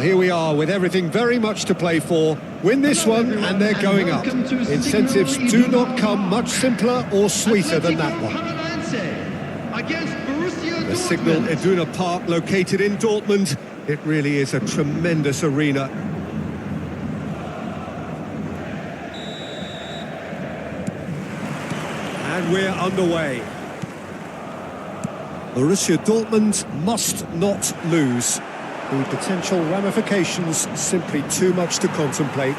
here we are with everything very much to play for. Win this one and they're going up. Incentives do not come much simpler or sweeter than that one. The Signal Iduna Park, located in Dortmund. It really is a tremendous arena. And we're underway. Borussia Dortmund must not lose. The potential ramifications simply too much to contemplate.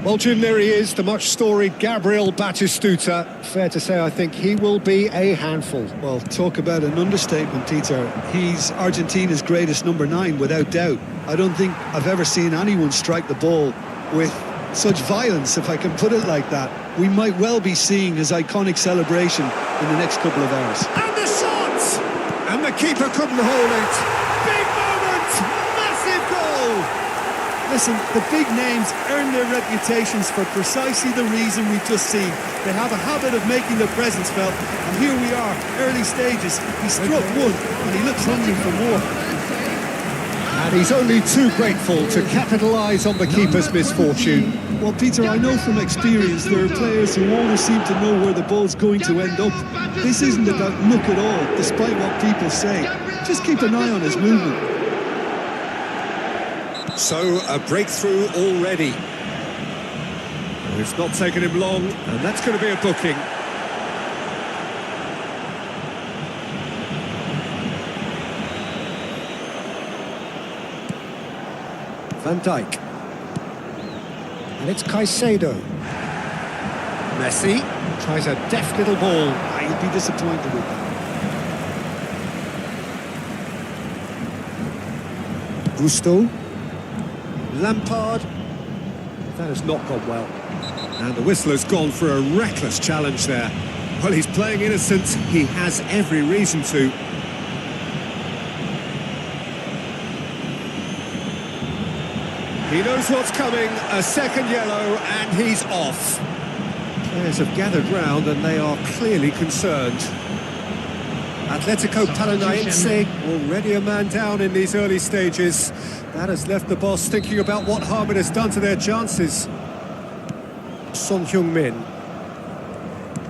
Well, Jim, there he is, the much-storied Gabriel Batistuta. Fair to say, I think he will be a handful. Well, talk about an understatement, Peter. He's Argentina's greatest number 9, without doubt. I don't think I've ever seen anyone strike the ball with such violence, if I can put it like that. We might well be seeing his iconic celebration in the next couple of hours. And the shot! And the keeper couldn't hold it. Big moment! Massive goal! Listen, the big names earn their reputations for precisely the reason we've just seen. They have a habit of making their presence felt, and here we are, early stages. He struck one, and he looks hungry for more. And he's only too grateful to capitalise on the keeper's misfortune. Well, Peter, I know from experience there are players who always seem to know where the ball's going to end up. This isn't about luck at all, despite what people say. Just keep an eye on his movement. So, a breakthrough already. It's not taken him long, and that's going to be a booking. Van Dijk. And it's Caicedo. Messi tries a deft little ball. He'd be disappointed with that. Gusto. Lampard. That has not gone well. And the whistle has gone for a reckless challenge there. Well, he's playing innocent. He has every reason to. He knows what's coming. A second yellow, and he's off. Players have gathered round, and they are clearly concerned. Atletico Paranaense, already a man down in these early stages. That has left the boss thinking about what harm it has done to their chances. Son Heung-min.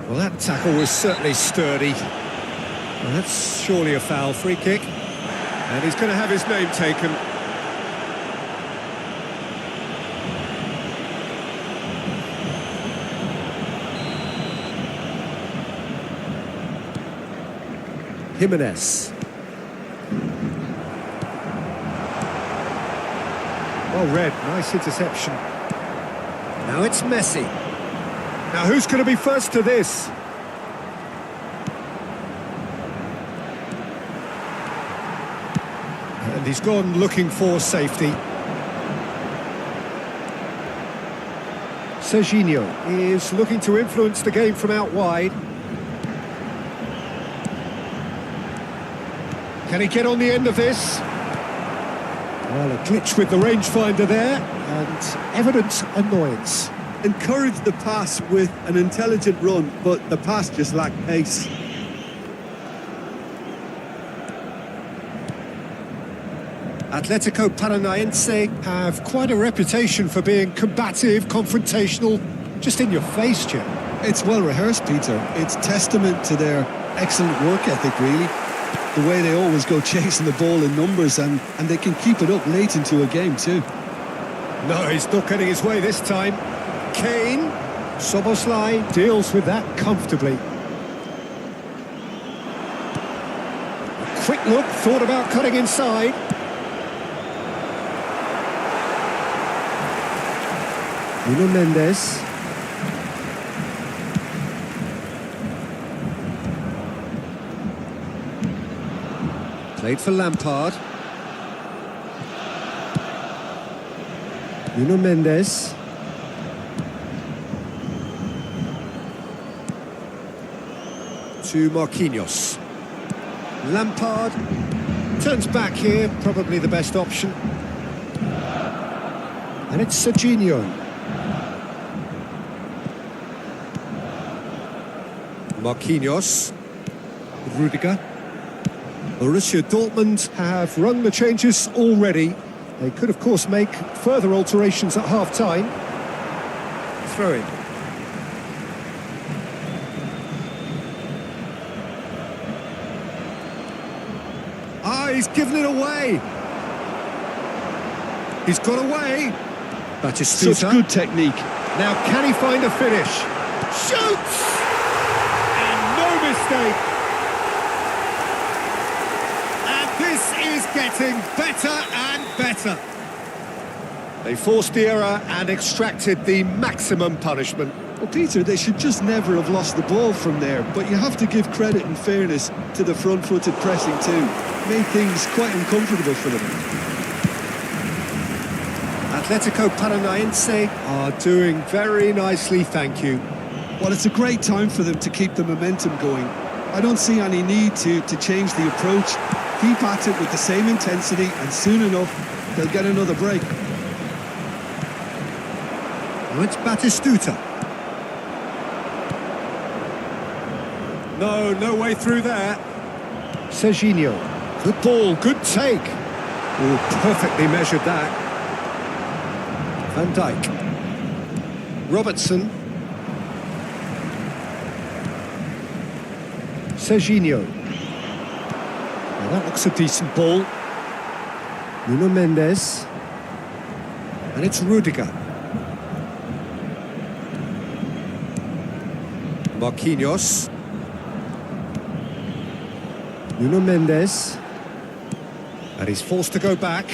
Well, that tackle was certainly sturdy. Well, that's surely a foul. Free kick. And he's going to have his name taken. Jimenez. Well read, nice interception. Now it's Messi. Now who's going to be first to this? And he's gone looking for safety. Serginho is looking to influence the game from out wide. Can he get on the end of this? Well, a glitch with the rangefinder there, and evident annoyance. Encouraged the pass with an intelligent run, but the pass just lacked pace. Atletico Paranaense have quite a reputation for being combative, confrontational, just in your face, Jim. It's well rehearsed, Peter. It's testament to their excellent work ethic, really. The way they always go chasing the ball in numbers, and they can keep it up late into a game too. No, he's not getting his way this time. Kane, Szoboszlai deals with that comfortably. A quick look, thought about cutting inside. Nuno Mendes. Played for Lampard. Nuno Mendes. to Marquinhos. Lampard turns back here, probably the best option. And it's Serginho. Marquinhos. Rudiger. Borussia Dortmund have rung the changes already. They could, of course, make further alterations at half-time. Throw in. Ah, he's given it away. He's got away. Batistuta. Such good technique. Now, can he find a finish? Shoots! And no mistake. And this is getting better and better. They forced the error and extracted the maximum punishment. Well, Peter, they should just never have lost the ball from there, but you have to give credit and fairness to the front-footed pressing too. Made things quite uncomfortable for them. Atletico Paranaense are doing very nicely, thank you. Well, it's a great time for them to keep the momentum going. I don't see any need to change the approach. Keep at it with the same intensity, and soon enough, they'll get another break. Now it's Batistuta. No way through there. Serginho. Good ball, good take. Oh, perfectly measured that. Van Dijk. Robertson. Serginho. Now that looks a decent ball. Nuno Mendes. And it's Rudiger. Marquinhos. Nuno Mendes. And he's forced to go back.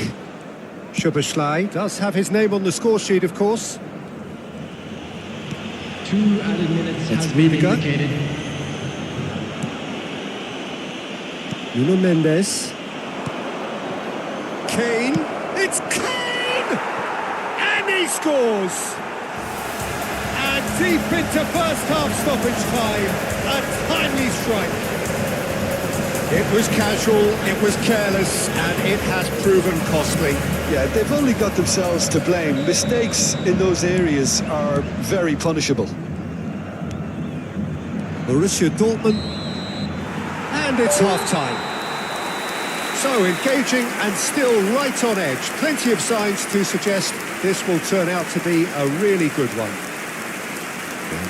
Szoboszlai does have his name on the score sheet, of course. 2 added minutes It's has been Rudiger. indicated. Nuno Mendes. Kane. It's Kane! And he scores! And deep into first half stoppage time, a timely strike. It was casual, it was careless, and it has proven costly. Yeah, they've only got themselves to blame. Mistakes in those areas are very punishable. Borussia Dortmund. And it's half-time. So engaging and still right on edge. Plenty of signs to suggest this will turn out to be a really good one.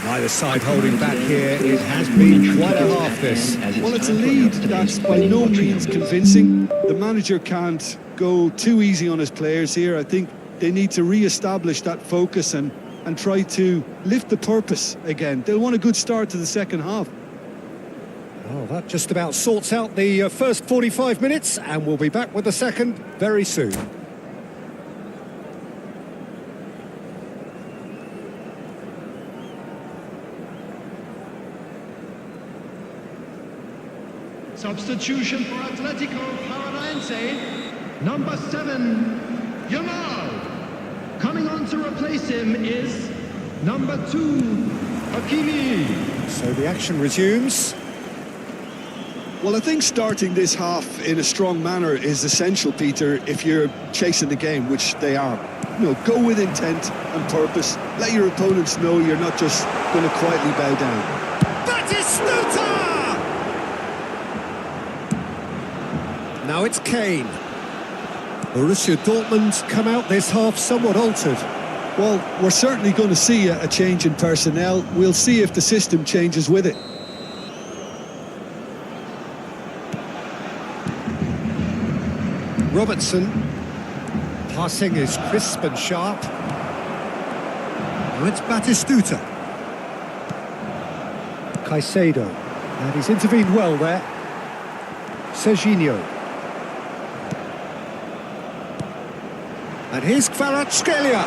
Neither side holding back here. It has been quite a half, this. Well, it's a lead that's by no means convincing. The manager can't go too easy on his players here. I think they need to re-establish that focus and try to lift the purpose again. They'll want a good start to the second half. Oh, that just about sorts out the first 45 minutes, and we'll be back with the second very soon. Substitution for Atletico Paranaense, number 7, Yamal. Coming on to replace him is number 2, Hakimi. So the action resumes. Well, I think starting this half in a strong manner is essential, Peter, if you're chasing the game, which they are. You know, go with intent and purpose. Let your opponents know you're not just going to quietly bow down. Batistuta! Now it's Kane. Borussia Dortmund come out this half somewhat altered. Well, we're certainly going to see a change in personnel. We'll see if the system changes with it. Robertson. Passing is crisp and sharp. Now it's Batistuta. Caicedo. And he's intervened well there. Serginho. And here's Kvaratskhelia.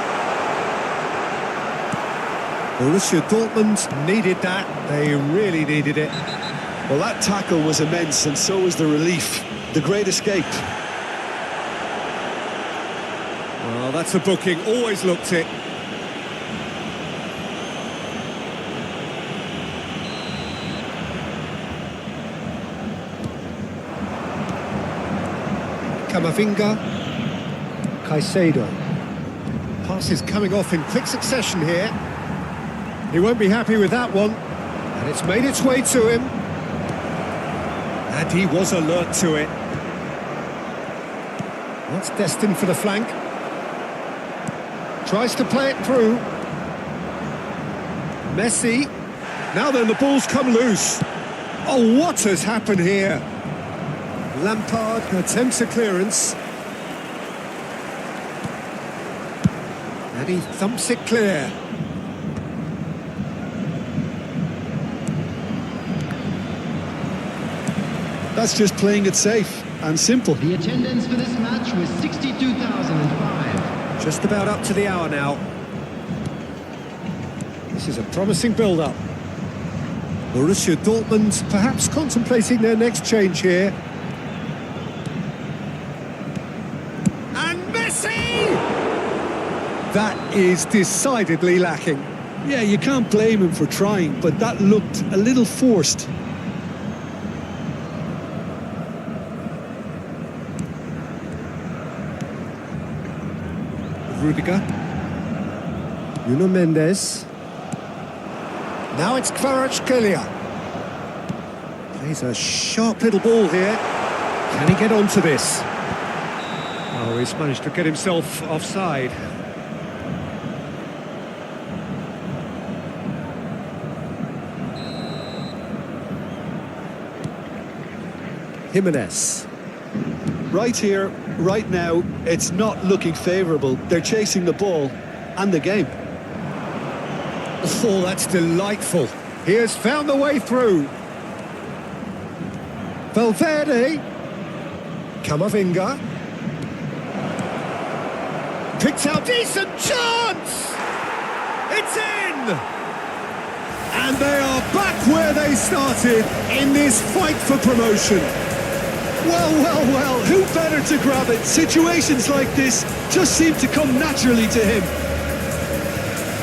Borussia Dortmund needed that. They really needed it. Well, that tackle was immense, and so was the relief. The great escape. Well, that's a booking. Always looked it. Camavinga. Caicedo. Passes coming off in quick succession here. He won't be happy with that one. And it's made its way to him. And he was alert to it. That's destined for the flank. Tries to play it through. Messi. Now then, the ball's come loose. Oh, what has happened here? Lampard attempts a clearance. And he thumps it clear. That's just playing it safe and simple. The attendance for this match was 62,005. Just about up to the hour now. This is a promising build-up. Borussia Dortmund perhaps contemplating their next change here. And Messi! That is decidedly lacking. Yeah, you can't blame him for trying, but that looked a little forced. Rudiger. Nuno Mendes. Now it's Kvaratskhelia. Plays a sharp little ball here. Can he get onto this? Oh, he's managed to get himself offside. Jimenez. Right here, right now, it's not looking favourable. They're chasing the ball and the game. Oh, that's delightful. He has found the way through. Valverde. Camavinga. Picks out decent chance! It's in! And they are back where they started in this fight for promotion. Well, well, well, who better to grab it? Situations like this just seem to come naturally to him.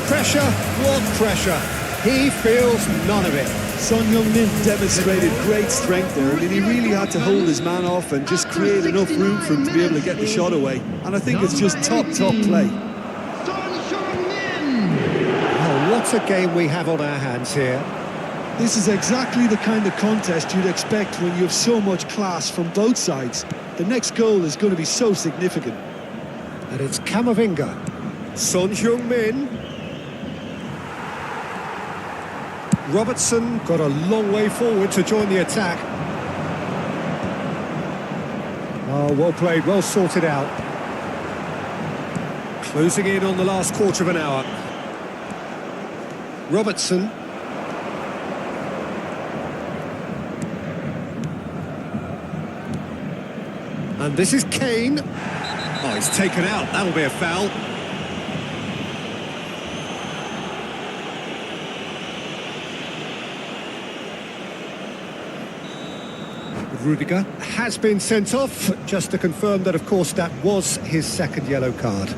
Pressure, what pressure? He feels none of it. Son Heung-min demonstrated great strength there. I mean, he really had to hold his man off and just create enough room for him to be able to get the shot away. And I think it's just top play. Oh, what a game we have on our hands here. This is exactly the kind of contest you'd expect when you have so much class from both sides. The next goal is going to be so significant. And it's Camavinga. Son Heung-min. Robertson got a long way forward to join the attack. Oh, well played, well sorted out. Closing in on the last quarter of an hour. Robertson. And this is Kane. Oh, he's taken out. That'll be a foul. Rudiger has been sent off, just to confirm that, of course, that was his second yellow card.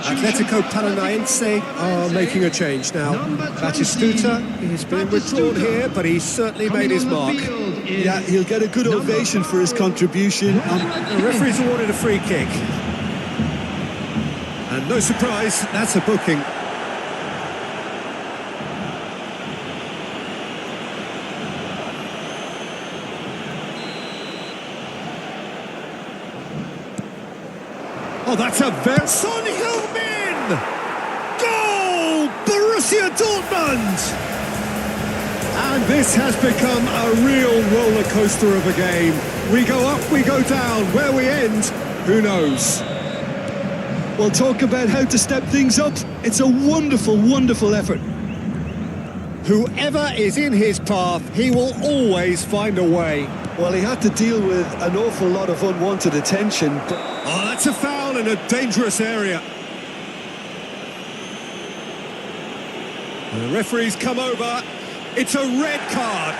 Atletico Paranaense are making a change now. Batistuta is being withdrawn here, but he's certainly made his mark. Yeah, he'll get a good ovation for his contribution. The referee's awarded a free kick. And no surprise, that's a booking. Oh, that's a very... Son Heung-min! Goal! Borussia Dortmund! And this has become a real roller coaster of a game. We go up, we go down. Where we end, who knows? Well, talk about how to step things up. It's a wonderful, wonderful effort. Whoever is in his path, he will always find a way. Well, he had to deal with an awful lot of unwanted attention, but... Oh, that's a foul in a dangerous area. The referee's come over. It's a red card.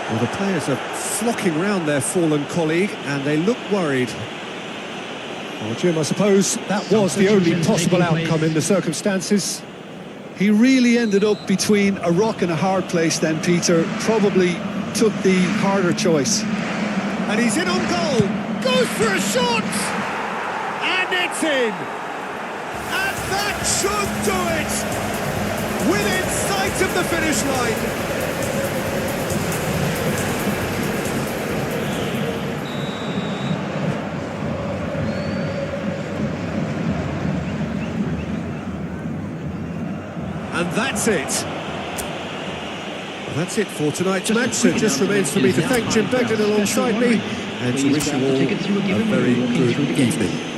Well, the players are flocking round their fallen colleague and they look worried. Well, Jim, I suppose that was the only possible outcome in the circumstances. He really ended up between a rock and a hard place then, Peter. Probably took the harder choice. And he's in on goal. Goes for a shot. And it's in. And that should do it. Within sight of the finish line. And that's it. Well, that's it for tonight's match. So it just remains for me to thank Jim Begden alongside me and to wish you all a very good evening.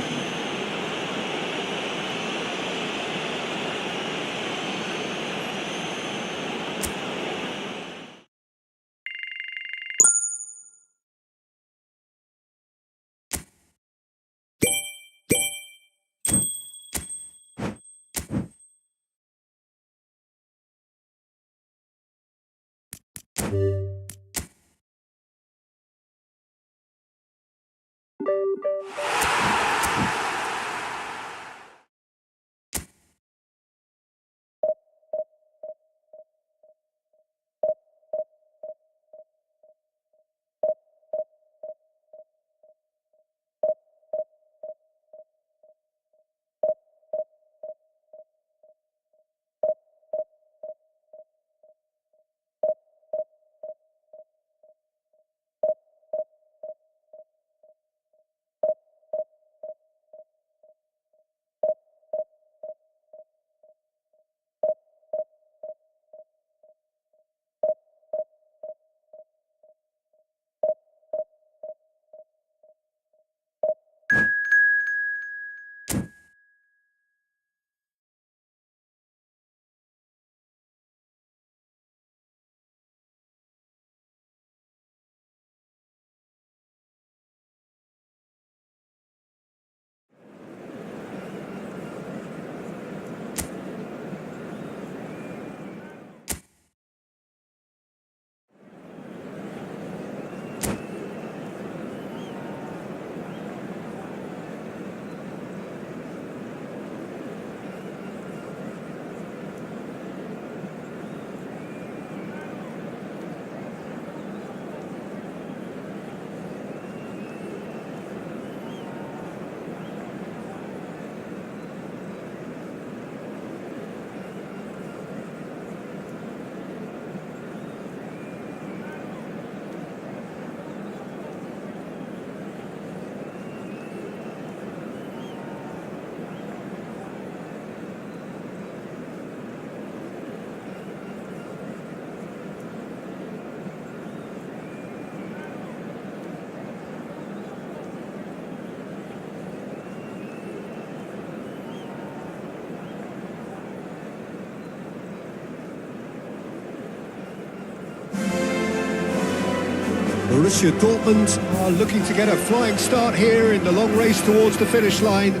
Borussia Dortmund are looking to get a flying start here in the long race towards the finish line.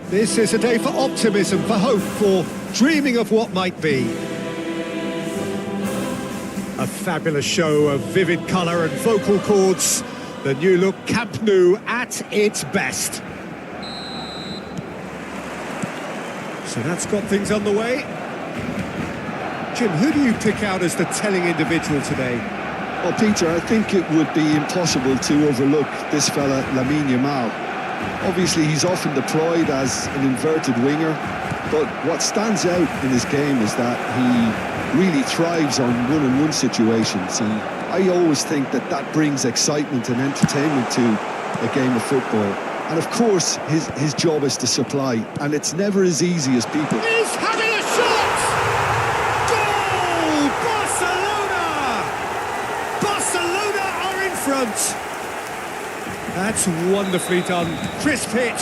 This is a day for optimism, for hope, for dreaming of what might be. A fabulous show of vivid colour and vocal cords. The new look Camp Nou at its best. So that's got things on the way. Jim, who do you pick out as the telling individual today? Well, Peter, I think it would be impossible to overlook this fella, Lamine Yamal. Obviously, he's often deployed as an inverted winger, but what stands out in his game is that he really thrives on one-on-one situations, and I always think that that brings excitement and entertainment to a game of football. And of course, his job is to supply, and it's never as easy as people. He's having a shot! Goal! Barcelona! Barcelona are in front. That's wonderfully done. Crisp hit,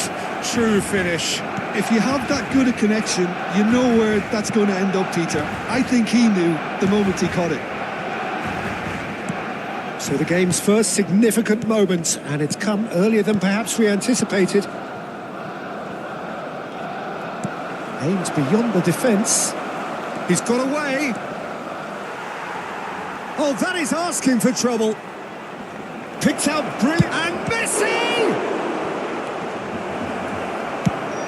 true finish. If you have that good a connection, you know where that's going to end up, Peter. I think he knew the moment he caught it. So the game's first significant moment, and it's come earlier than perhaps we anticipated. Aimed beyond the defence. He's got away. Oh, that is asking for trouble. Picked out brilliant. And Messi!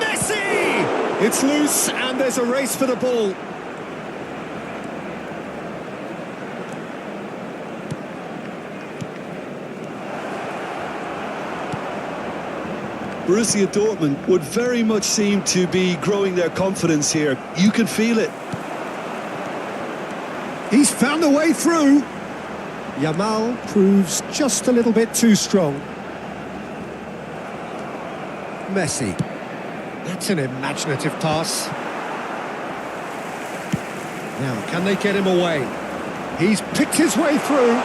Messi! It's loose and there's a race for the ball. Borussia Dortmund would very much seem to be growing their confidence here. You can feel it. He's found a way through. Yamal proves just a little bit too strong. Messi. That's an imaginative pass. Now, can they get him away? He's picked his way through.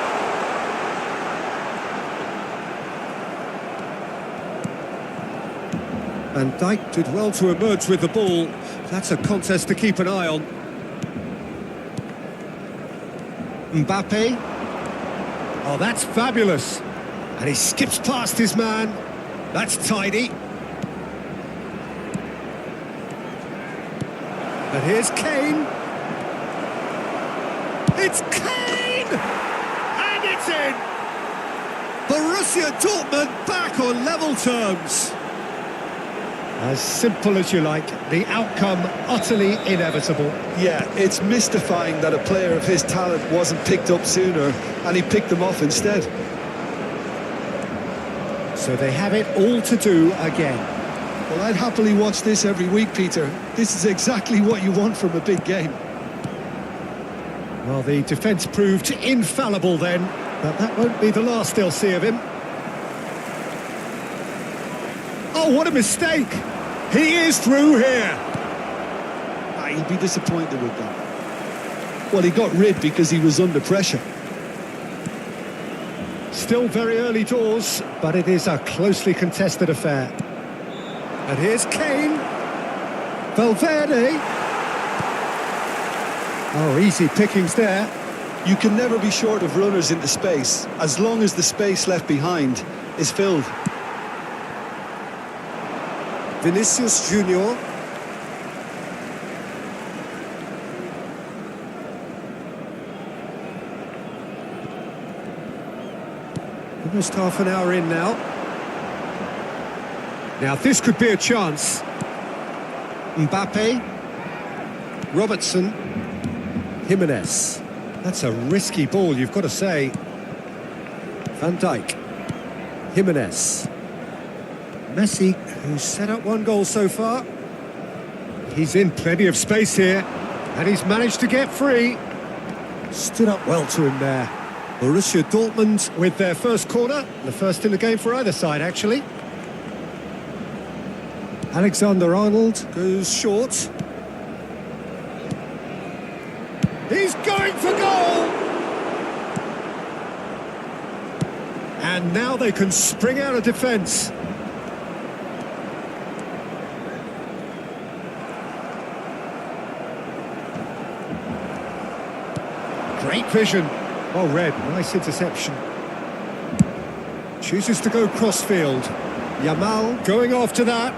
Van Dijk did well to emerge with the ball. That's a contest to keep an eye on. Mbappe. Oh, that's fabulous. And he skips past his man. That's tidy. And here's Kane. It's Kane! And it's in! Borussia Dortmund back on level terms. As simple as you like, the outcome utterly inevitable. Yeah, it's mystifying that a player of his talent wasn't picked up sooner, and he picked them off instead. So they have it all to do again. Well, I'd happily watch this every week, Peter. This is exactly what you want from a big game. Well, the defence proved infallible then, but that won't be the last they'll see of him. Oh, what a mistake! He is through here. He'll be disappointed with that. Well, he got rid because he was under pressure. Still very early doors, but it is a closely contested affair. And here's Kane. Valverde. Oh, easy pickings there. You can never be short of runners into space, as long as the space left behind is filled. Vinicius Junior. Almost half an hour in now. Now this could be a chance. Mbappe. Robertson. Jimenez. That's a risky ball, you've got to say. Van Dijk. Jimenez. Messi, who's set up one goal so far. He's in plenty of space here, and he's managed to get free. Stood up well to him there. Borussia Dortmund with their first corner, the first in the game for either side, actually. Alexander-Arnold goes short. He's going for goal! And now they can spring out of defence. Great vision. Well read, nice interception. Chooses to go crossfield. Yamal going after that.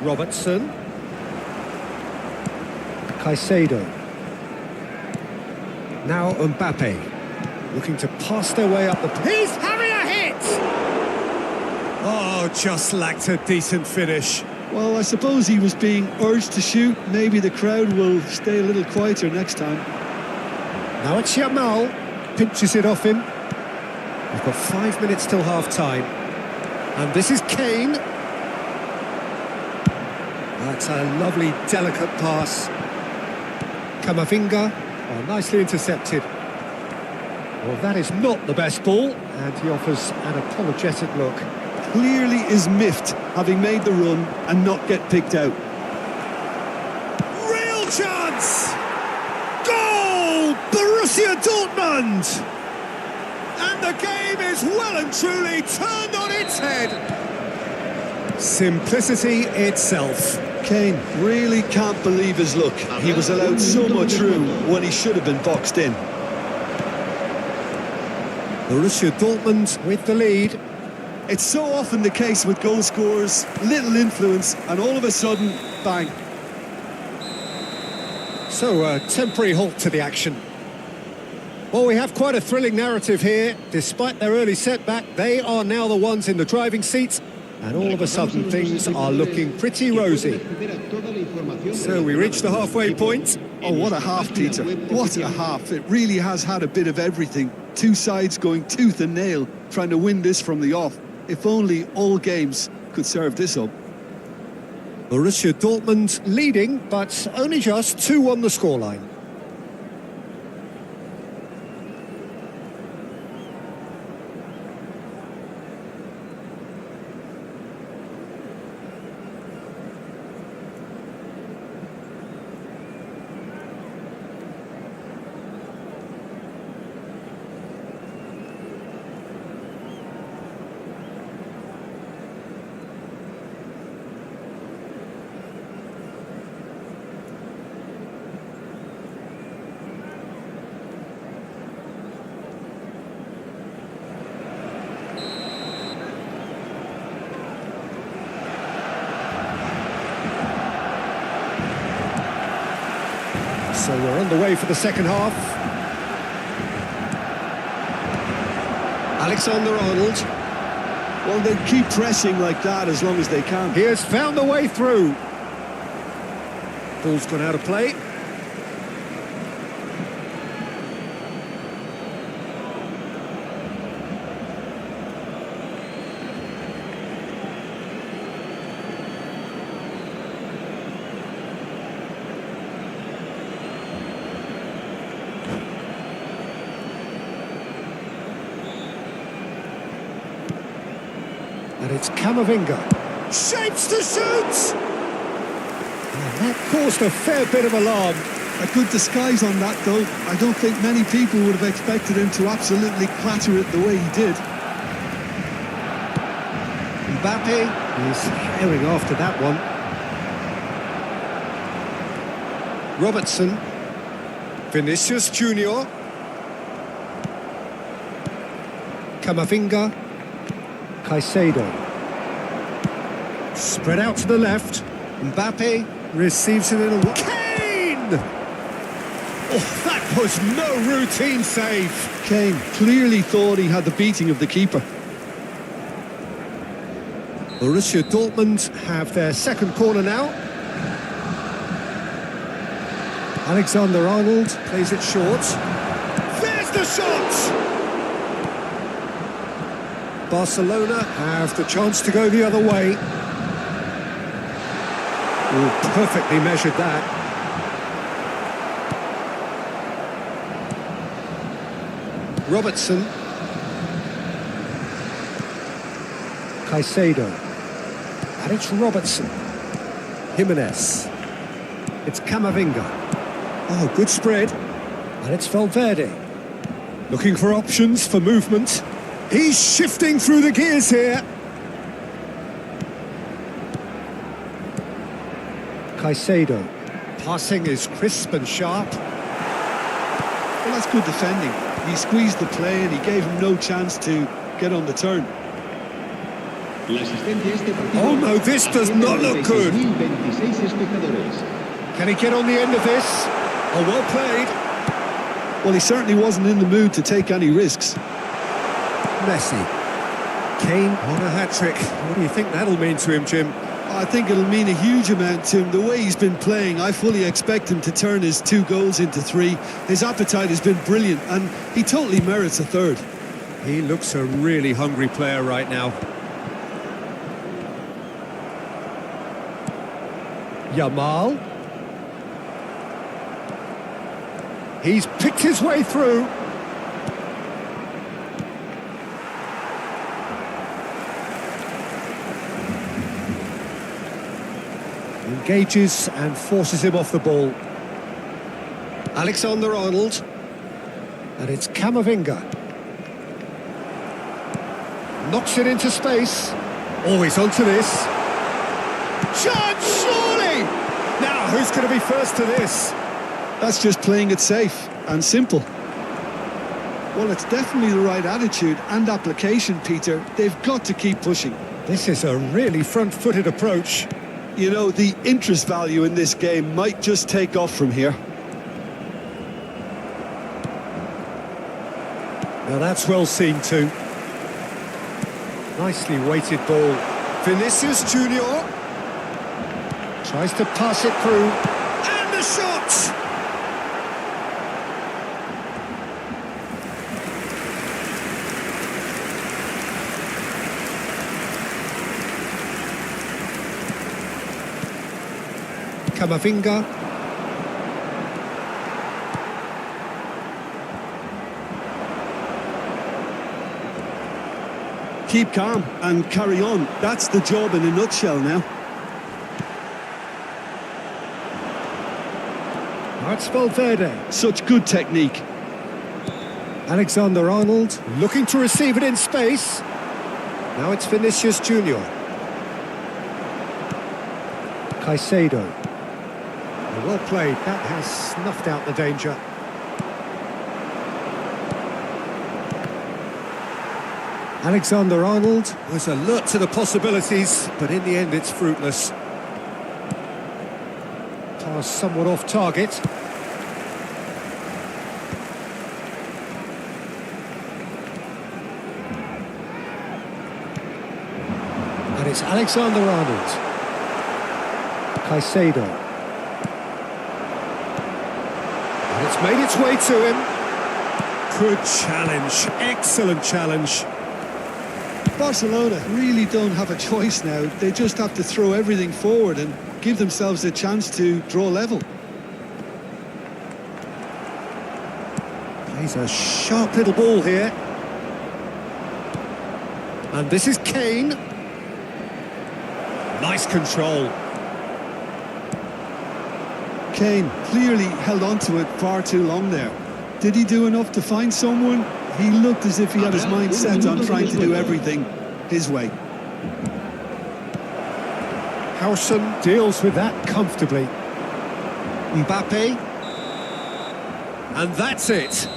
Robertson. Caicedo. Now Mbappe. Looking to pass their way up the... He's having a hit! Oh, just lacked a decent finish. Well, I suppose he was being urged to shoot. Maybe the crowd will stay a little quieter next time. Now it's Yamal. Pinches it off him. We've got 5 minutes till half-time. And this is Kane. That's a lovely, delicate pass. Camavinga. Oh, nicely intercepted. Well, that is not the best ball. And he offers an apologetic look. Clearly is miffed, having made the run and not get picked out. Real chance! Goal! Borussia Dortmund! And the game is well and truly turned on its head. Simplicity itself. Kane really can't believe his luck. He was allowed so much room when he should have been boxed in. Borussia Dortmund with the lead. It's so often the case with goal scorers, little influence, and all of a sudden, bang. So, a temporary halt to the action. Well, we have quite a thrilling narrative here. Despite their early setback, they are now the ones in the driving seat, and all of a sudden things are looking pretty rosy. So we reach the halfway point. Oh, what a half, Peter. What a half. It really has had a bit of everything. Two sides going tooth and nail, trying to win this from the off. If only all games could serve this up. Borussia Dortmund leading, but only just 2 on the scoreline. So we're on the way for the second half. Alexander-Arnold. Well, they keep pressing like that as long as they can. He has found the way through. Ball's gone out of play. And it's Camavinga. Shapes to shoot! And that caused a fair bit of alarm. A good disguise on that, though. I don't think many people would have expected him to absolutely clatter it the way he did. Mbappe is herring after that one. Robertson. Vinicius Junior. Camavinga. Caicedo. Spread out to the left. Mbappe receives it in a... Kane! Oh, that was no routine save. Kane clearly thought he had the beating of the keeper. Borussia Dortmund have their second corner now. Alexander-Arnold plays it short. There's the shot! Barcelona have the chance to go the other way. Oh, perfectly measured that. Robertson. Caicedo. And it's Robertson. Jimenez. It's Camavinga. Oh, good spread. And it's Valverde. Looking for options for movement. He's shifting through the gears here. Caicedo. Passing is crisp and sharp. Well, that's good defending. He squeezed the play and he gave him no chance to get on the turn. Oh no, this does not look good. Can he get on the end of this? Oh, well played. Well, he certainly wasn't in the mood to take any risks. Messi. Kane on a hat-trick. What do you think that'll mean to him, Jim? I think it'll mean a huge amount to him. The way he's been playing, I fully expect him to turn his 2 goals into 3. His appetite has been brilliant, and he totally merits a third. He looks a really hungry player right now. Yamal. He's picked his way through. Engages and forces him off the ball. Alexander-Arnold. And it's Camavinga. Knocks it into space. Always onto this. Chance, surely! Now, who's going to be first to this? That's just playing it safe and simple. Well, it's definitely the right attitude and application, Peter. They've got to keep pushing. This is a really front-footed approach. You know, the interest value in this game might just take off from here. Now that's well seen too. Nicely weighted ball. Vinicius Junior tries to pass it through. And the shot! Camavinga. Keep calm and carry on. That's the job in a nutshell now. That's Valverde. Such good technique. Alexander-Arnold looking to receive it in space. Now it's Vinicius Junior. Caicedo. Well played. That has snuffed out the danger. Alexander-Arnold was alert to the possibilities, but in the end it's fruitless. Pass somewhat off target. And it's Alexander-Arnold. Caicedo. And it's made its way to him. Good challenge, excellent challenge. Barcelona really don't have a choice now. They just have to throw everything forward and give themselves a chance to draw level. Plays a sharp little ball here. And this is Kane. Nice control. Kane clearly held on to it far too long there. Did he do enough to find someone? He looked as if he had his mind set on trying to do everything his way. Howson deals with that comfortably. Mbappe. And that's it.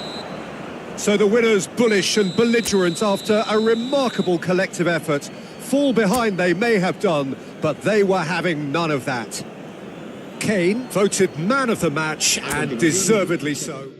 So the winners, bullish and belligerent after a remarkable collective effort. Fall behind they may have done, but they were having none of that. Kane voted man of the match, and deservedly so.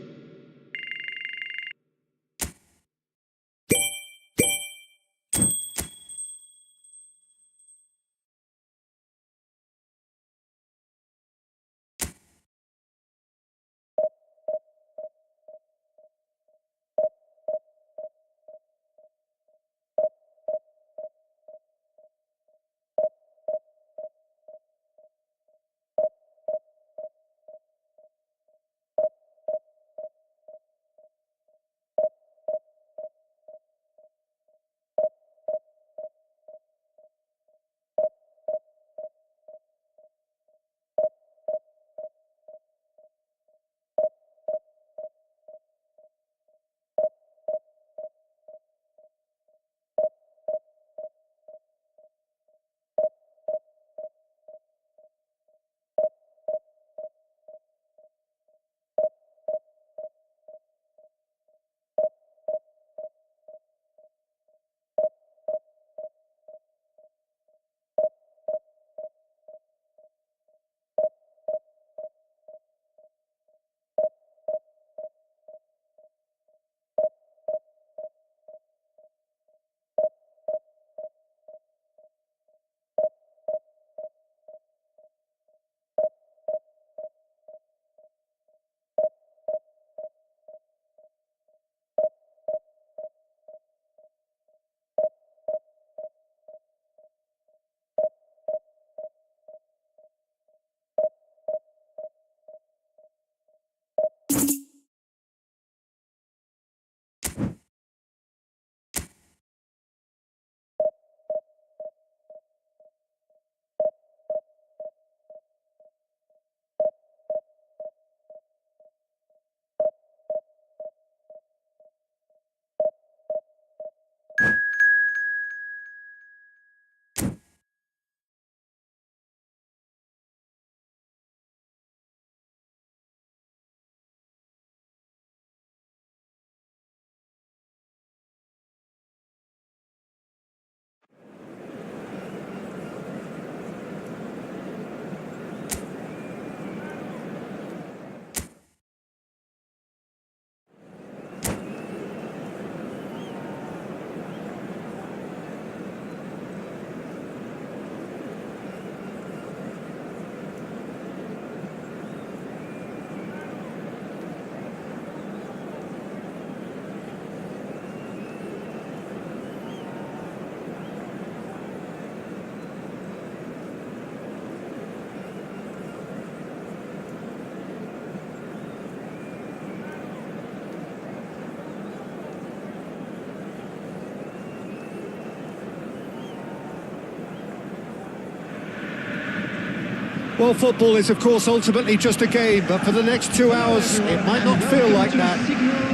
Well, football is, of course, ultimately just a game, but for the next 2 hours, it might not feel like that.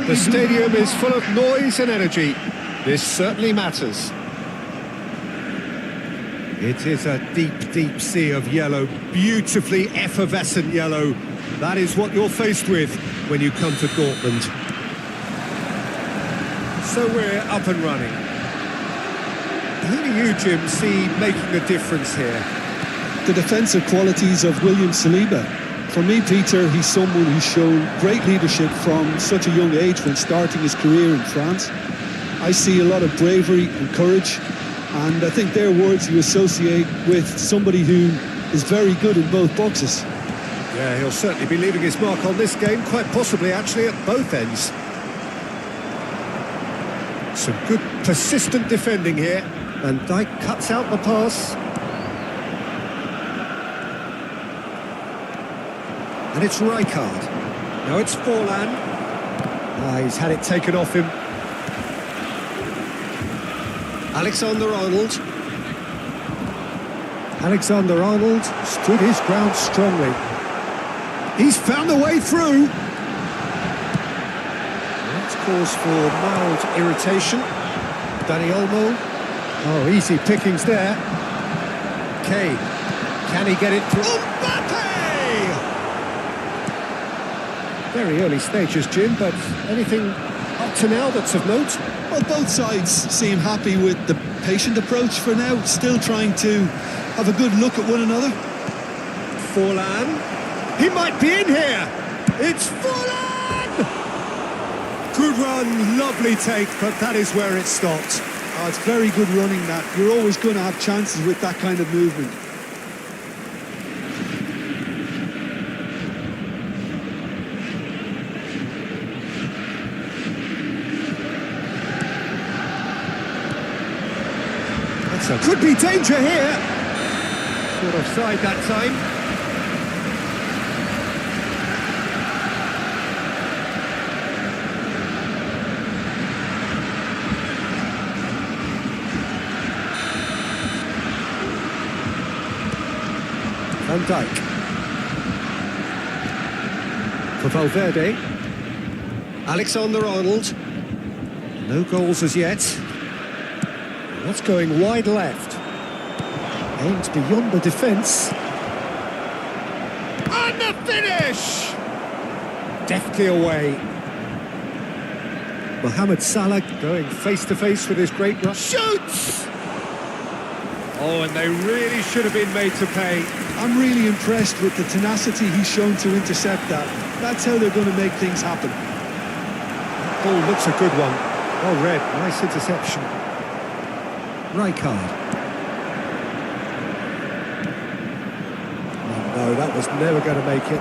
The stadium is full of noise and energy. This certainly matters. It is a deep, deep sea of yellow, beautifully effervescent yellow. That is what you're faced with when you come to Dortmund. So we're up and running. Who do you, Jim, see making a difference here? The defensive qualities of William Saliba. For me, Peter, he's someone who's shown great leadership from such a young age when starting his career in France. I see a lot of bravery and courage, and I think they're words you associate with somebody who is very good in both boxes. Yeah, he'll certainly be leaving his mark on this game, quite possibly actually at both ends. Some good persistent defending here, and Dijk cuts out the pass. And it's Rijkaard. Now it's Forlan. He's had it taken off him. Alexander-Arnold. Alexander-Arnold stood his ground strongly. He's found a way through. That's cause for mild irritation. Dani Olmo. Oh, easy pickings there. Kane. Can he get it through? Mbappe! Very early stages, Jim, but anything up to now that's of note? Well, both sides seem happy with the patient approach for now, still trying to have a good look at one another. Forlan. He might be in here. It's Forlan! Good run, lovely take, but that is where it stopped. Oh, it's very good running, that. You're always going to have chances with that kind of movement. So could be danger here. Caught offside that time. Van Dijk. For Valverde. Alexander-Arnold. No goals as yet. That's going wide left. Aimed beyond the defence. And the finish! Deftly away. Mohamed Salah going face-to-face with his great rush. Shoots! Oh, and they really should have been made to pay. I'm really impressed with the tenacity he's shown to intercept that. That's how they're going to make things happen. Ball looks a good one. Well read, nice interception. Rijkaard. Oh, no, that was never going to make it.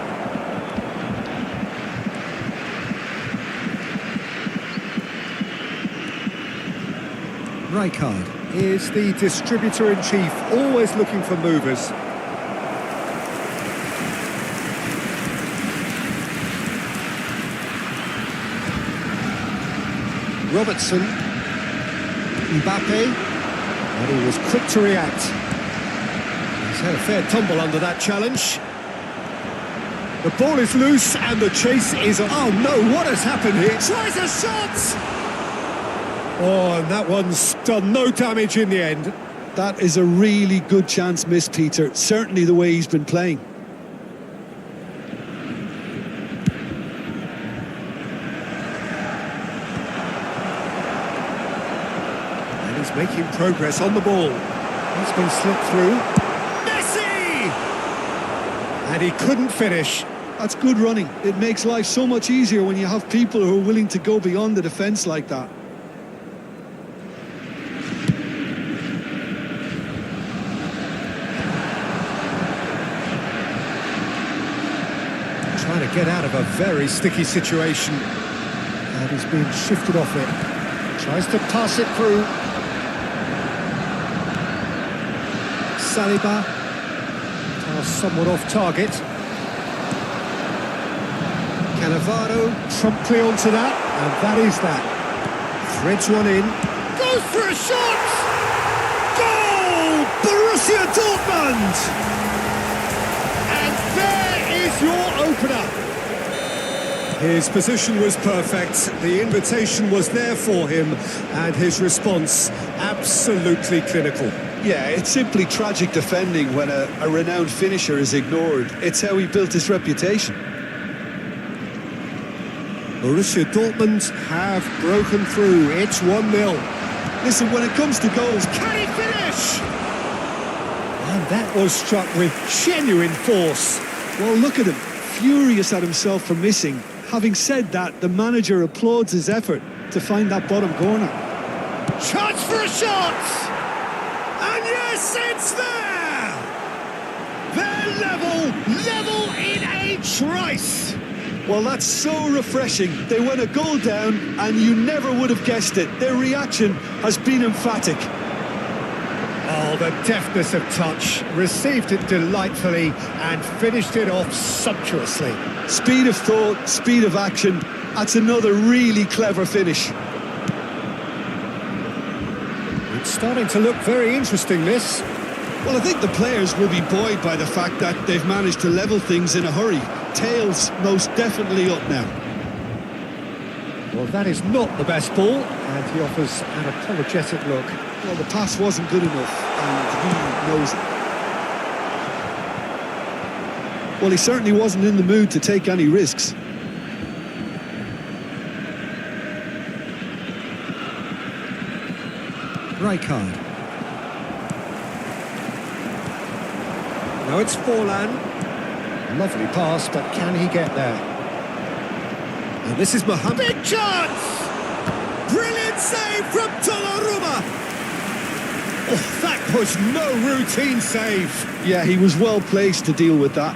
Rijkaard is the distributor-in-chief, always looking for movers. Robertson. Mbappe. And he was quick to react. He's had a fair tumble under that challenge. The ball is loose and the chase is on. Oh no, what has happened here? Tries a shot! Oh, and that one's done no damage in the end. That is a really good chance missed, Peter. Certainly the way he's been playing. Making progress on the ball. He's been slipped through. Messi! And he couldn't finish. That's good running. It makes life so much easier when you have people who are willing to go beyond the defence like that. Trying to get out of a very sticky situation. And he's being shifted off it. Tries to pass it through. Saliba, somewhat off target. Cannavaro promptly onto that, and that is that. Threads one in, goes for a shot! Goal! Borussia Dortmund! is your opener. His position was perfect, the invitation was there for him, and his response absolutely clinical. Yeah, it's simply tragic defending when a renowned finisher is ignored. It's how he built his reputation. Borussia Dortmund have broken through. It's 1-0. Listen, when it comes to goals, Can he finish? And that was struck with genuine force. well, look at him, furious at himself for missing. Having said that, the manager applauds his effort to find that bottom corner. Chance for a shot! And yes, it's there! They're level in a trice! Well, that's so refreshing. They went a goal down and you never would have guessed it. Their reaction has been emphatic. Oh, the deftness of touch, received it delightfully and finished it off sumptuously. Speed of thought, speed of action. That's another really clever finish. It's starting to look very interesting, this. Well, I think the players will be buoyed by the fact that they've managed to level things in a hurry. Tails most definitely up now. Well, that is not the best ball, and he offers an apologetic look. Well, the pass wasn't good enough, and he knows it. Well, he certainly wasn't in the mood to take any risks. Rijkaard. Now it's Forlan. Lovely pass, but can he get there? And this is Mohamed. Big chance! Brilliant save from Donnarumma! Oh, that was no routine save. Yeah, he was well placed to deal with that.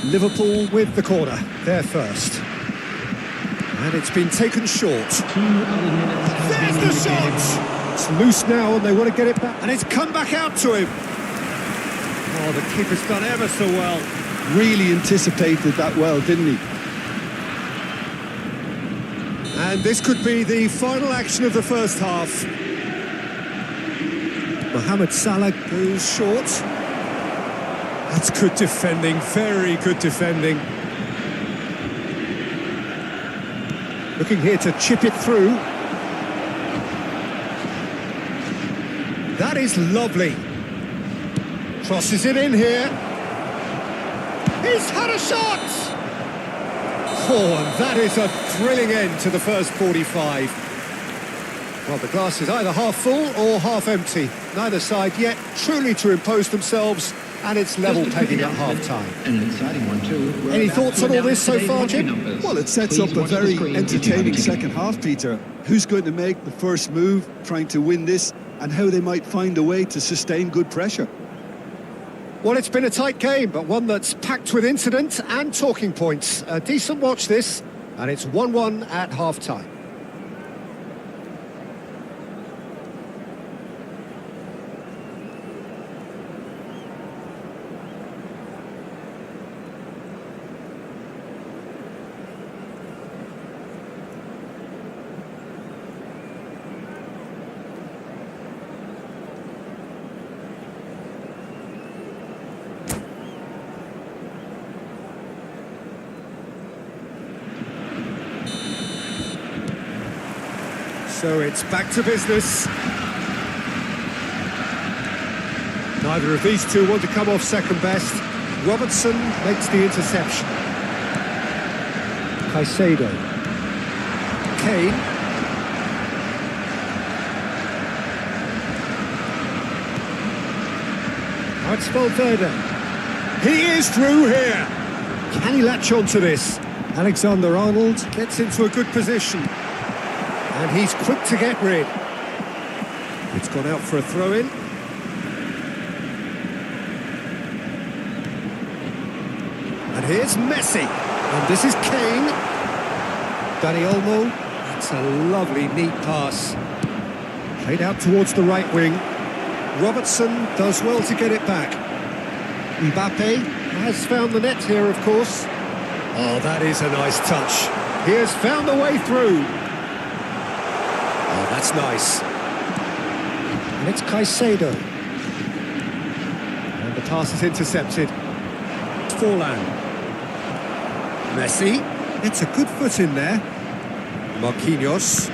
Liverpool with the corner, there first. And it's been taken short. There's the shot! It's loose now and they want to get it back. And it's come back out to him. Oh, the keeper's done ever so well. Really anticipated that well, didn't he? And this could be the final action of the first half. Mohamed Salah goes short. That's good defending, very good defending. Looking here to chip it through. That is lovely. Crosses it in here. He's had a shot! Oh, and that is a thrilling end to the first 45. Well, the glass is either half full or half empty. Neither side yet truly to impose themselves, and it's level pegging at half-time. And an exciting one too. Any thoughts on all this so far, Jim? Well, it sets up a very entertaining second half, Peter. Who's going to make the first move, trying to win this, and how they might find a way to sustain good pressure? Well, it's been a tight game, but one that's packed with incident and talking points. A decent watch, this, and it's 1-1 at half-time. So it's back to business. Neither of these two want to come off second best. Robertson makes the interception. Caicedo. Kane. Now it's Valverde. He is through here. Can he latch on to this? Alexander-Arnold gets into a good position. And he's quick to get rid. It's gone out for a throw-in. And here's Messi. And this is Kane. Dani Olmo. That's a lovely, neat pass. Played out towards the right wing. Robertson does well to get it back. Mbappe has found the net here, of course. Oh, that is a nice touch. He has found a way through. Oh, that's nice. And it's Caicedo. And the pass is intercepted. Forlan. Messi gets a good foot in there. Marquinhos.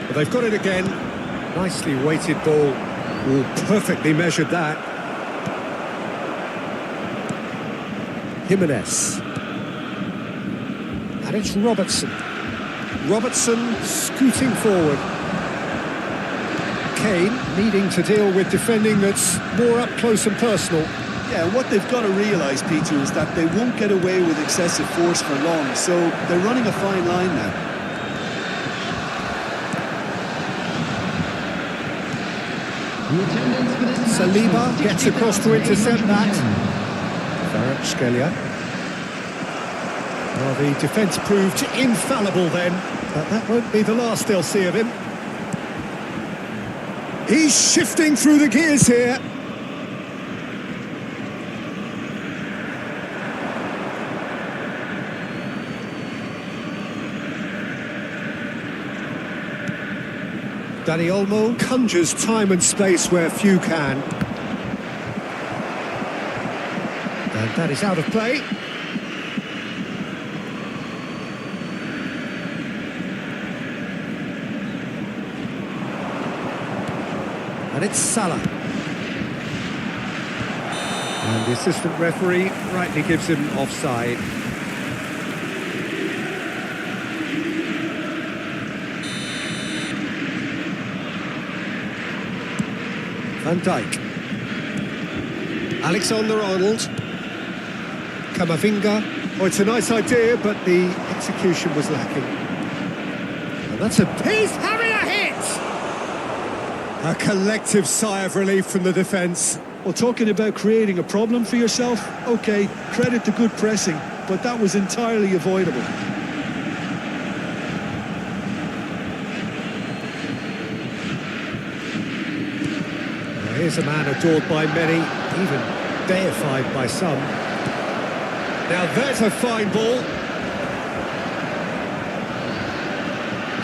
Well, they've got it again. Nicely weighted ball. Ooh, perfectly measured that. Jimenez. And it's Robertson. Robertson scooting forward. Kane needing to deal with defending that's more up close and personal. Yeah, what they've got to realise, Peter, is that they won't get away with excessive force for long, so they're running a fine line now. Saliba gets across to intercept that. Kvaratskhelia. Well, the defence proved infallible then, but that won't be the last they'll see of him. He's shifting through the gears here. Dani Olmo conjures time and space where few can. And that is out of play. And it's Salah. And the assistant referee rightly gives him offside. Van Dijk. Alexander-Arnold. Camavinga. Oh, it's a nice idea, but the execution was lacking. And that's a piece having a hit! A collective sigh of relief from the defence. Well, talking about creating a problem for yourself, OK, credit to good pressing, but that was entirely avoidable. Here's a man adored by many, even deified by some. Now there's a fine ball.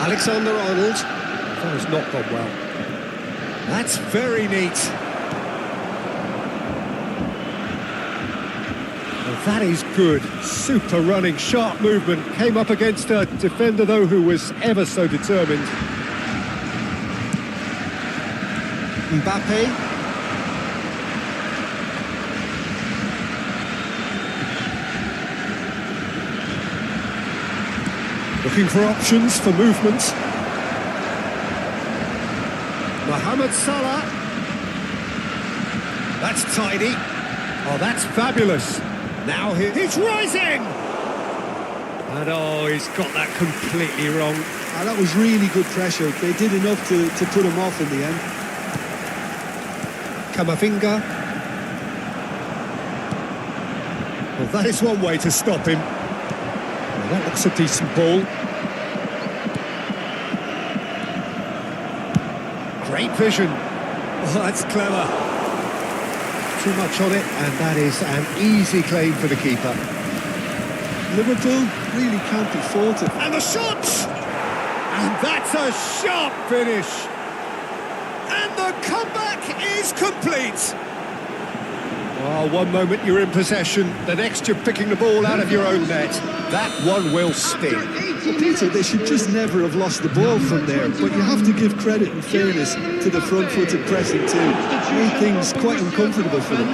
Alexander-Arnold. That has not gone well. That's very neat. Well, that is good. Super running, sharp movement. Came up against a defender, though, who was ever so determined. Mbappe. Looking for options for movement. Mohamed Salah. That's tidy. Oh, that's fabulous. Now he's rising! And oh, he's got that completely wrong. That was really good pressure. They did enough to put him off in the end. Camavinga. Well, that is one way to stop him. Well, that looks a decent ball. Great vision. Oh, that's clever. Too much on it, and that is an easy claim for the keeper. Liverpool really can't be faulted. And the shot! And that's a sharp finish. And the comeback is complete. Well, one moment you're in possession, the next you're picking the ball out of your own net. That one will sting. Well, Peter, they should just never have lost the ball from there, but you have to give credit and fairness to the front-footed pressing too. Made things quite uncomfortable for them.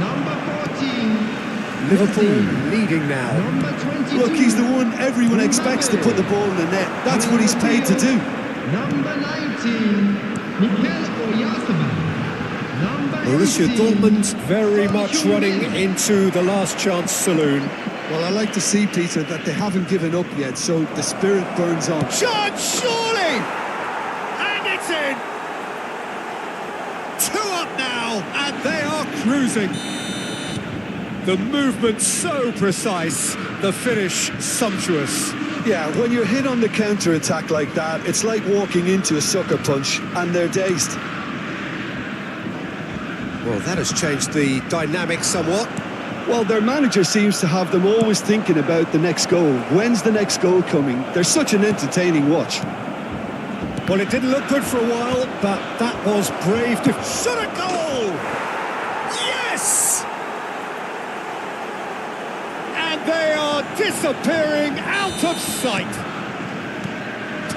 Number 14. Liverpool leading now. Number 22. Look, he's the one everyone expects to put the ball in the net. That's what he's paid to do. Number 19. Mikel Oyarzabal. Number Borussia 18. Dortmund very much running into the last chance saloon. Well, I like to see, Peter, that they haven't given up yet, so the spirit burns on. Shot, surely! And it's in! 2 up now, and they are cruising. The movement so precise, the finish sumptuous. Yeah, when you're hit on the counter-attack like that, it's like walking into a sucker punch, and they're dazed. Well, that has changed the dynamic somewhat. Well, their manager seems to have them always thinking about the next goal. When's the next goal coming? They're such an entertaining watch. Well, it didn't look good for a while, but that was brave. Shot a goal! Yes! They are disappearing out of sight.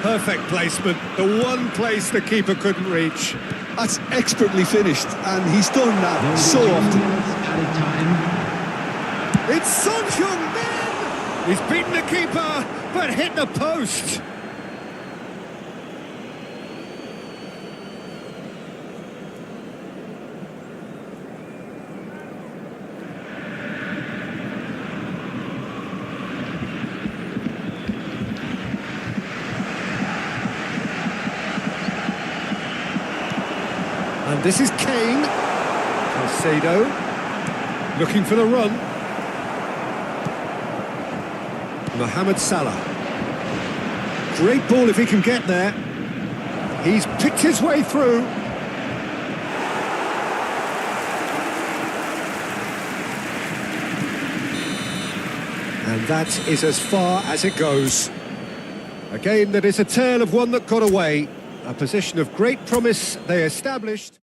Perfect placement, the one place the keeper couldn't reach. That's expertly finished, and he's done that so often. It's Son Heung-min! He's beaten the keeper, but hit the post. And this is Kane. Caicedo looking for the run. Mohamed Salah. Great ball if he can get there. He's picked his way through. And that is as far as it goes. A game that is a tale of one that got away. A position of great promise they established.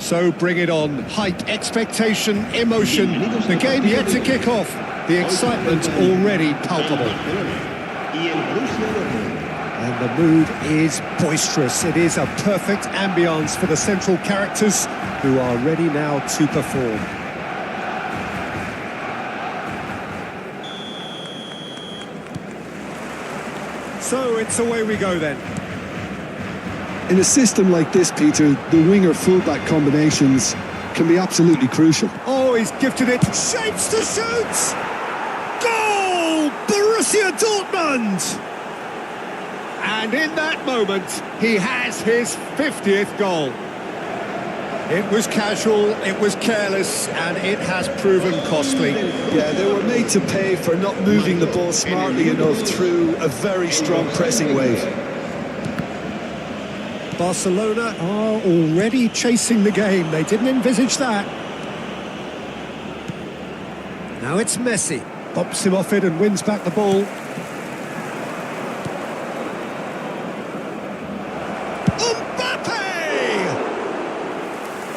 So bring it on. Hype, expectation, emotion. The game yet to kick off. The excitement already palpable. And the mood is boisterous. It is a perfect ambience for the central characters who are ready now to perform. So it's away we go then. In a system like this, Peter, the winger-fullback combinations can be absolutely crucial. Oh, he's gifted it. Shapes to shoot! Goal! Borussia Dortmund! And in that moment, he has his 50th goal. It was casual, it was careless, and it has proven costly. Yeah, they were made to pay for not moving the ball smartly enough through a very strong pressing wave. Barcelona are already chasing the game. They didn't envisage that. Now it's Messi. Bops him off it and wins back the ball.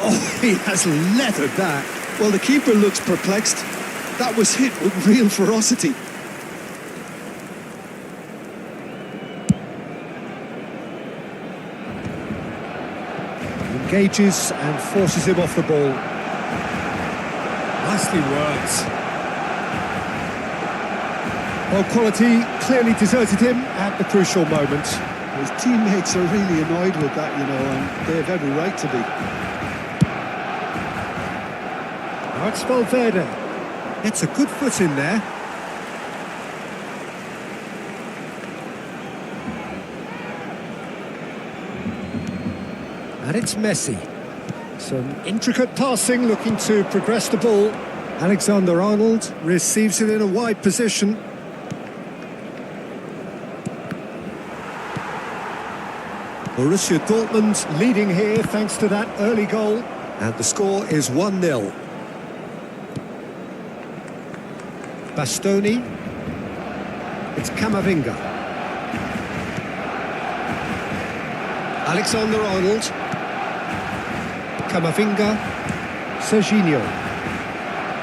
Oh, he has leathered that. Well, the keeper looks perplexed. That was hit with real ferocity. engages and forces him off the ball. Nicely worked. Well, quality clearly deserted him at the crucial moment. His teammates are really annoyed with that, you know, and they have every right to be. Now it's Valverde. Gets a good foot in there. And it's Messi. Some intricate passing, looking to progress the ball. Alexander-Arnold receives it in a wide position. Borussia Dortmund leading here thanks to that early goal. And the score is 1-0. Bastoni. It's Camavinga. Alexander-Arnold. Camavinga. Serginho.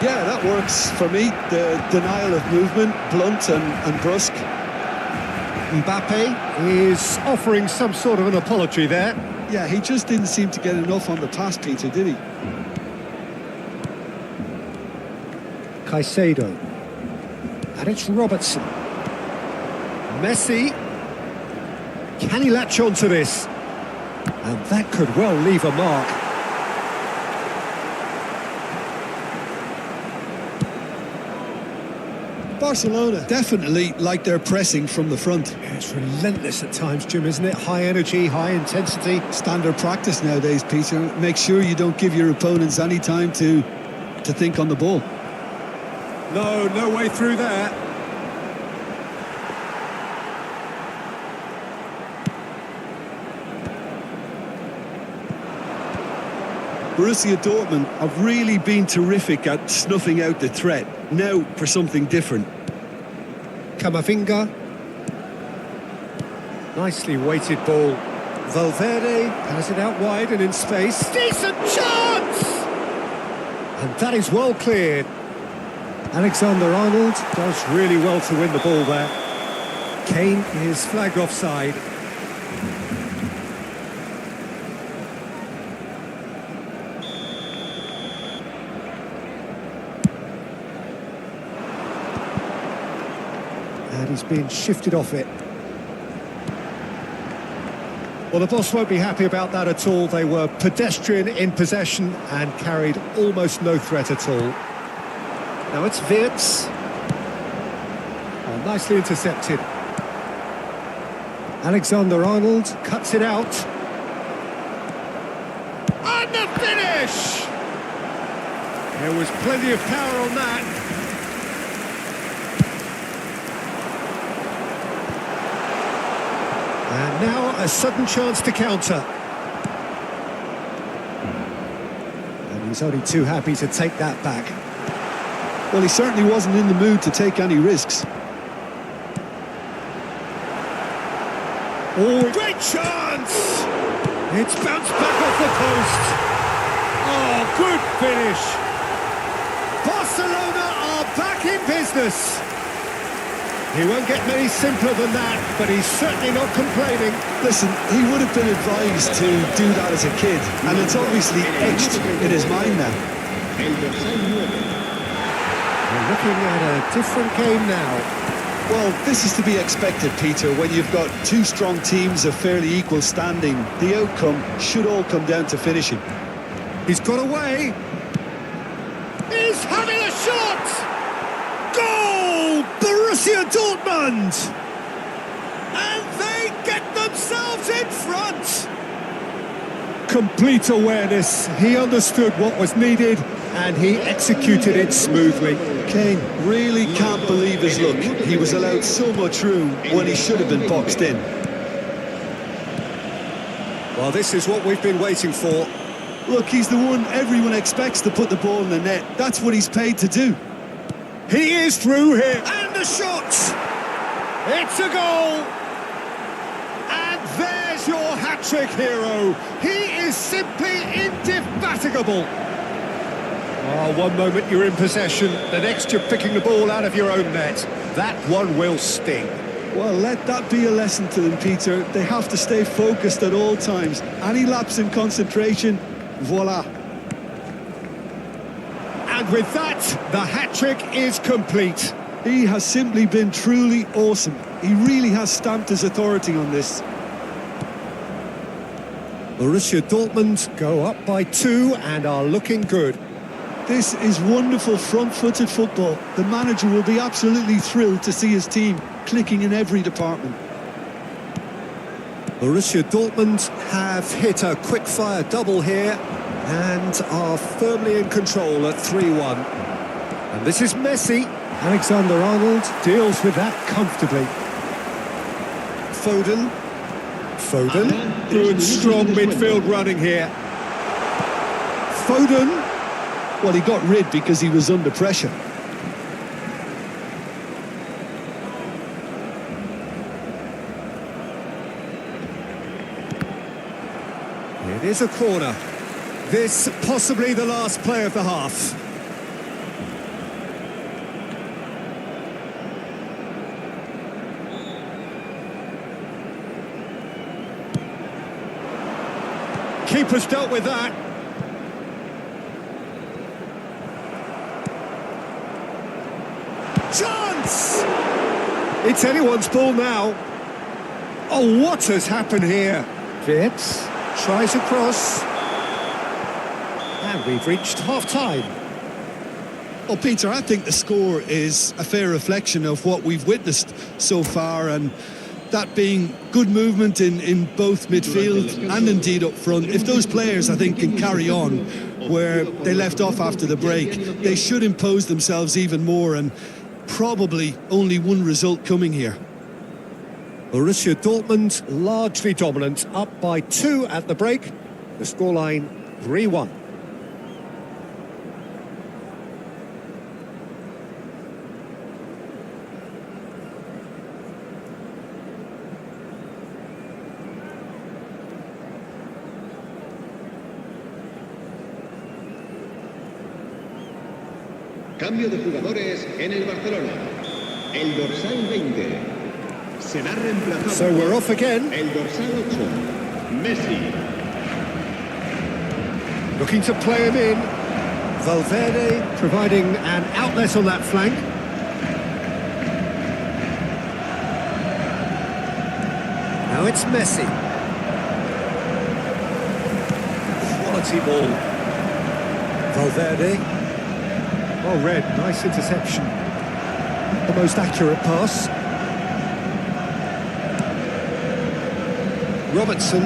Yeah, that works for me. The denial of movement, blunt and brusque. Mbappe is offering some sort of an apology there. Yeah, he just didn't seem to get enough on the pass, Peter, did he? Caicedo. And it's Robertson. Messi. Can he latch on to this? And that could well leave a mark. Barcelona definitely like their pressing from the front. Yeah, it's relentless at times, Jim, isn't it? High energy, high intensity. Standard practice nowadays, Peter. Make sure you don't give your opponents any time to think on the ball. No way through there. Borussia Dortmund have really been terrific at snuffing out the threat. Now for something different. Camavinga. Nicely weighted ball. Valverde has it out wide and in space. Decent chance! And that is well cleared. Alexander-Arnold does really well to win the ball there. Kane is flagged offside. And he's been shifted off it. Well, the boss won't be happy about that at all. They were pedestrian in possession and carried almost no threat at all. Now it's Wirtz. Oh, nicely intercepted. Alexander-Arnold cuts it out. And the finish! There was plenty of power on that. And now a sudden chance to counter. And he's only too happy to take that back. Well, he certainly wasn't in the mood to take any risks. Oh, great chance! It's bounced back off the post. Oh, good finish. Barcelona are back in business. He won't get many simpler than that, but he's certainly not complaining. Listen, he would have been advised to do that as a kid, and it's obviously etched in his mind now. We're looking at a different game now. Well, this is to be expected, Peter. When you've got two strong teams of fairly equal standing, the outcome should all come down to finishing. He's got away. He's having a shot! Goal! Borussia Dortmund! And they get themselves in front! Complete awareness. He understood what was needed and he executed it smoothly. Kane really can't believe his luck. He was allowed so much room when he should have been boxed in. Well, this is what we've been waiting for. Look, he's the one everyone expects to put the ball in the net. That's what he's paid to do. He is through here. And the shot! It's a goal! And there's your hat-trick hero. He is simply indefatigable. Oh, one moment you're in possession, the next you're picking the ball out of your own net. That one will sting. Well, let that be a lesson to them, Peter. They have to stay focused at all times. Any lapse in concentration, voila. And with that, the hat-trick is complete. He has simply been truly awesome. He really has stamped his authority on this. Borussia Dortmund go up by 2 and are looking good. This is wonderful front-footed football. The manager will be absolutely thrilled to see his team clicking in every department. Borussia Dortmund have hit a quick-fire double here and are firmly in control at 3-1. And this is Messi. Alexander-Arnold deals with that comfortably. Foden. Good, strong midfield running here. Foden. Well, he got rid because he was under pressure. It is a corner. This possibly the last play of the half. Keeper's dealt with that. Chance! It's anyone's ball now. Oh, what has happened here? Wirtz tries across. And we've reached half-time. Well, Peter, I think the score is a fair reflection of what we've witnessed so far, and that being good movement in both midfield and indeed up front. If those players, I think, can carry on where they left off after the break, they should impose themselves even more, and probably only one result coming here. Borussia Dortmund largely dominant, up by 2 at the break. The scoreline 3-1. Cambio de jugadores en el Barcelona. El dorsal 20 será reemplazado. So we're off again. El dorsal 8, Messi. Looking to play him in. Valverde providing an outlet on that flank. Now it's Messi. Quality ball. Valverde. Well read, nice interception. The most accurate pass. Robertson.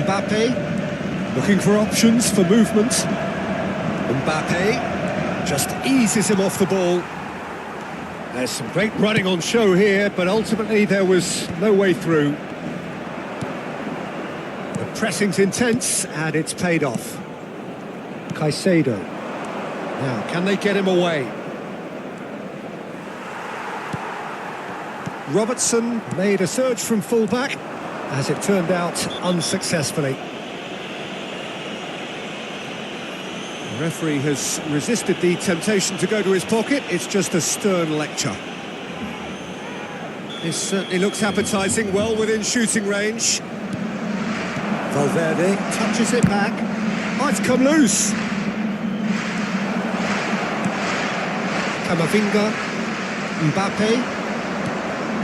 Mbappe. Looking for options for movement. Mbappe just eases him off the ball. There's some great running on show here, but ultimately there was no way through. The pressing's intense and it's paid off. Caicedo. Now, can they get him away? Robertson made a surge from fullback, as it turned out unsuccessfully. The referee has resisted the temptation to go to his pocket. It's just a stern lecture. This certainly looks appetising, well within shooting range. Valverde touches it back. Oh, it's come loose. Camavinga, Mbappe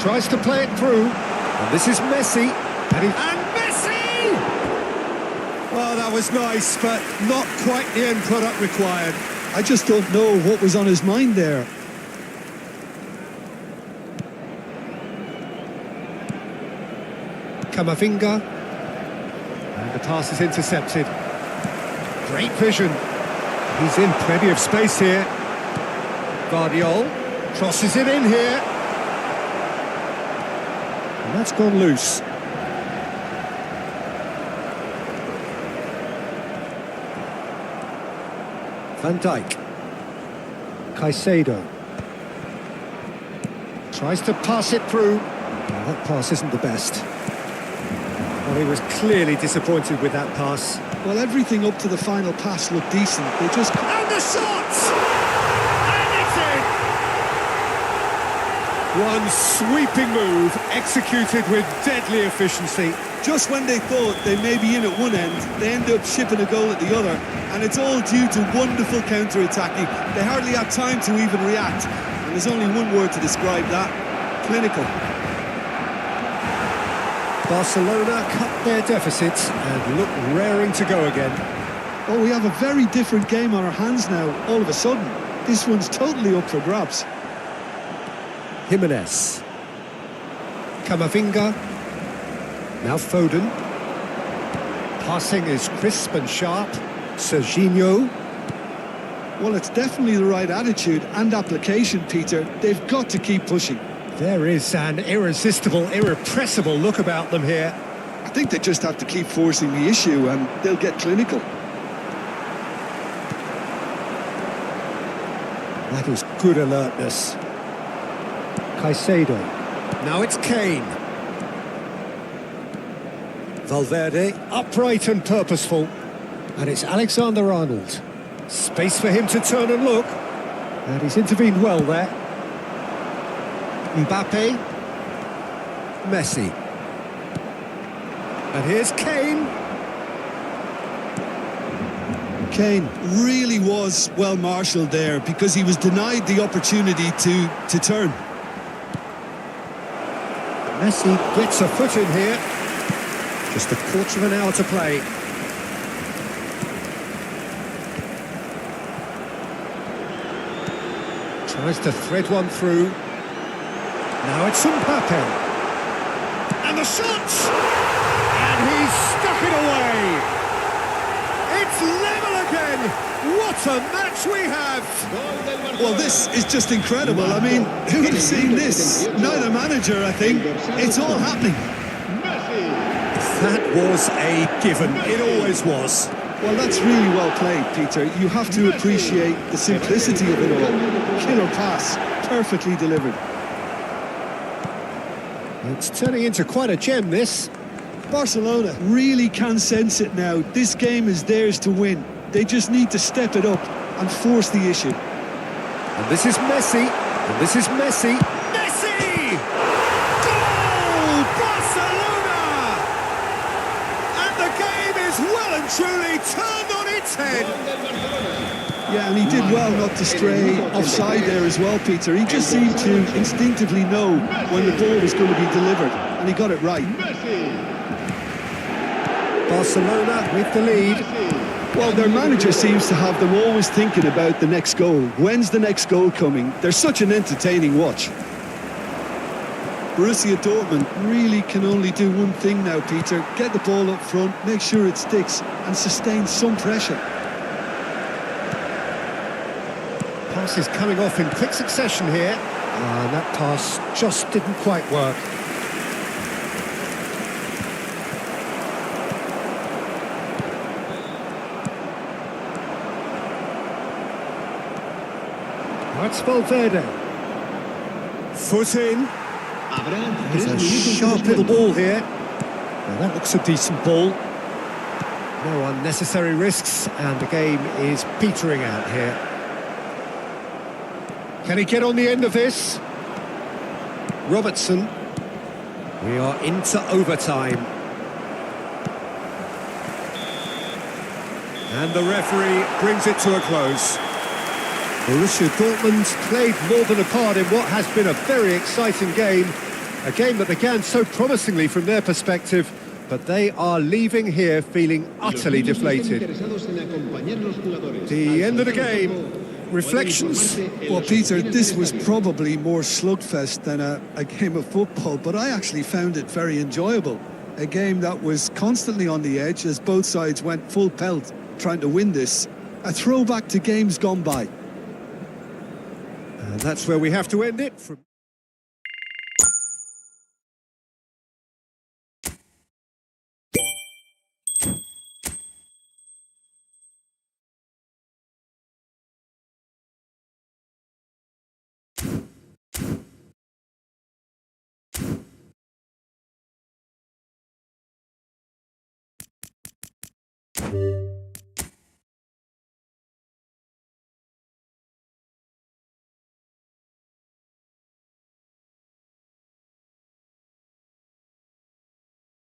tries to play it through, and this is Messi, and Messi! Well, that was nice, but not quite the end product required. I just don't know what was on his mind there. Camavinga, and the pass is intercepted. Great vision. He's in plenty of space here. Guardiol crosses it in here. And that's gone loose. Van Dijk. Caicedo. Tries to pass it through. Well, that pass isn't the best. Well, he was clearly disappointed with that pass. Well, everything up to the final pass looked decent. They just... And the shot! And it's in! One sweeping move, executed with deadly efficiency. Just when they thought they may be in at one end, they end up shipping a goal at the other, and it's all due to wonderful counter-attacking. They hardly had time to even react, and there's only one word to describe that: clinical. Barcelona cut their deficits and look raring to go again. Oh, we have a very different game on our hands now, all of a sudden. This one's totally up for grabs. Jimenez. Camavinga. Now Foden. Passing is crisp and sharp. Serginho. Well, it's definitely the right attitude and application, Peter. They've got to keep pushing. There is an irresistible, irrepressible look about them here. I think they just have to keep forcing the issue and they'll get clinical. That is good alertness. Caicedo. Now it's Kane. Valverde, upright and purposeful. And it's Alexander-Arnold. Space for him to turn and look. And he's intervened well there. Mbappe. Messi. And here's Kane. Kane really was well marshalled there because he was denied the opportunity to turn. Messi gets a foot in here. Just a quarter of an hour to play. Tries to thread one through. Now it's Mbappe. And the shot! And he's stuck it away! It's level again! What a match we have! Well, this is just incredible. I mean, who would have seen this? Neither manager, I think. It's all happening. That was a given. It always was. Well, that's really well played, Peter. You have to appreciate the simplicity of it all. Killer pass, perfectly delivered. It's turning into quite a gem, this. Barcelona really can sense it now. This game is theirs to win. They just need to step it up and force the issue. And this is Messi. And this is Messi. Messi! Goal! Barcelona! And the game is well and truly turned on its head. Yeah, and he did well not to stray offside there as well, Peter. He just seemed to instinctively know when the ball was going to be delivered, and he got it right. Barcelona with the lead. Well, their manager seems to have them always thinking about the next goal. When's the next goal coming? They're such an entertaining watch. Borussia Dortmund really can only do one thing now, Peter. Get the ball up front, make sure it sticks, and sustain some pressure. Pass is coming off in quick succession here. And that pass just didn't quite work. That's Valverde. Foot in. There's a sharp little ball here. Now that looks a decent ball. No unnecessary risks, and the game is petering out here. Can he get on the end of this? Robertson. We are into overtime. And the referee brings it to a close. Borussia Dortmund played more than a part in what has been a very exciting game. A game that began so promisingly from their perspective, but they are leaving here feeling utterly deflated. The end of the game. Reflections? Well, Peter, this was probably more slugfest than a game of football, but I actually found it very enjoyable. A game that was constantly on the edge as both sides went full pelt trying to win this. A throwback to games gone by. And that's where we have to end it. From